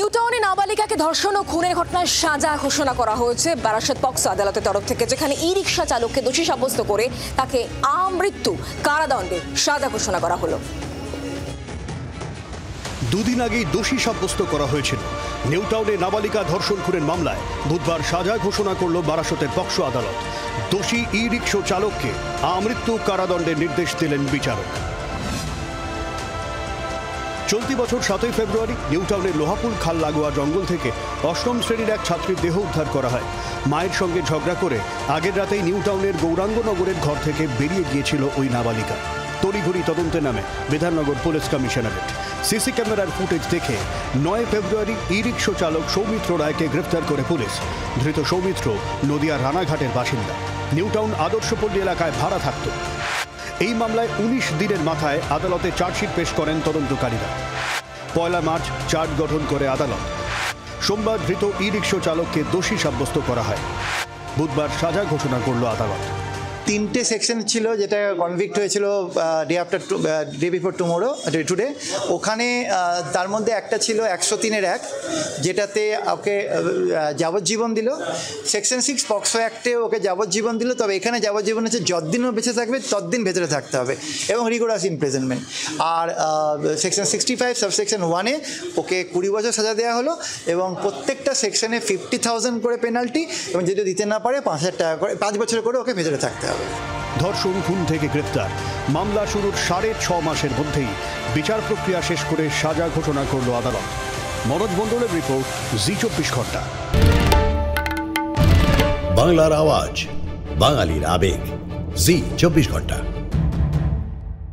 নিউটাউনে নাবালিকাকে ধর্ষণ ও খুনের ঘটনায় সাজা ঘোষণা করা হয়েছে বারাসত পক্সো আদালতের তরফ থেকে, যেখানে ই রিকশা চালককে দোষী সাব্যস্ত করে তাকে আমৃত্যু কারাদণ্ডে সাজা ঘোষণা করা হলো। দুদিন আগেই দোষী সাব্যস্ত করা হয়েছিল। নিউটাউনে নাবালিকা ধর্ষণ খুনের মামলায় বুধবার সাজা ঘোষণা করল বারাসতের পক্সো আদালত। দোষী ই রিকশা চালককে আমৃত্যু কারাদণ্ডের নির্দেশ দিলেন বিচারক। চলতি বছর 7 ফেব্রুয়ারি নিউটাউনের লোহাপুল খাল লাগোয়া জঙ্গল থেকে অষ্টম শ্রেণীর এক ছাত্রীর দেহ উদ্ধার করা হয়। মায়ের সঙ্গে ঝগড়া করে আগের রাতেই নিউটাউনের গৌরাঙ্গনগরের ঘর থেকে বেরিয়ে গিয়েছিল ওই নাবালিকা। তড়িঘড়ি তদন্তে নামে বিধাননগর পুলিশ কমিশনারেট। সিসি ক্যামেরার ফুটেজ দেখে 9 ফেব্রুয়ারি ই রিকশা চালক সৌমিত্র রায়কে গ্রেফতার করে পুলিশ। ধৃত সৌমিত্র নদিয়া রানাঘাটের বাসিন্দা, নিউটাউন আদর্শপল্লী এলাকায় ভাড়া থাকত। এই মামলায় 19 দিনের মাথায় আদালতে চার্জশিট পেশ করেন তদন্তকারীরা। 1 মার্চ চার্জ গঠন করে আদালত। সোমবার ধৃত ই রিকশা চালককে দোষী সাব্যস্ত করা হয়। বুধবার সাজা ঘোষণা করল আদালত। 3টে সেকশন ছিল, যেটা কনভিক্ট হয়েছিল ডে বিফোর টুডে। ওখানে তার মধ্যে একটা ছিল 103-এর 1, যেটাতে ওকে যাবজ্জীবন দিল। সেকশন 6 পক্সো অ্যাক্টে ওকে যাবজ্জীবন দিল, তবে এখানে যাবজ্জীবন হচ্ছে যতদিনও বেঁচে থাকবে ততদিন ভেতরে থাকতে হবে এবং রিগোরাস ইমপ্রিজনমেন্ট। আর সেকশন 65 সাবসেকশন 1-এ ওকে 20 বছর সাজা দেওয়া হলো এবং প্রত্যেকটা সেকশনে 50,000 করে পেনাল্টি, এবং যদি দিতে না পারে 5,000 টাকা করে 5 বছর করে ওকে ভেতরে থাকতে হবে। ধর্ষণ খুন থেকে গ্রেফতার, মামলা শুরুর 6.5 মাসের মধ্যেই বিচার প্রক্রিয়া শেষ করে সাজা ঘোষণা করল আদালত। মনোজ মণ্ডলের রিপোর্ট, জি 24 ঘন্টা। বাংলার আওয়াজ, বাঙালির আবেগ, জি 24 ঘন্টা।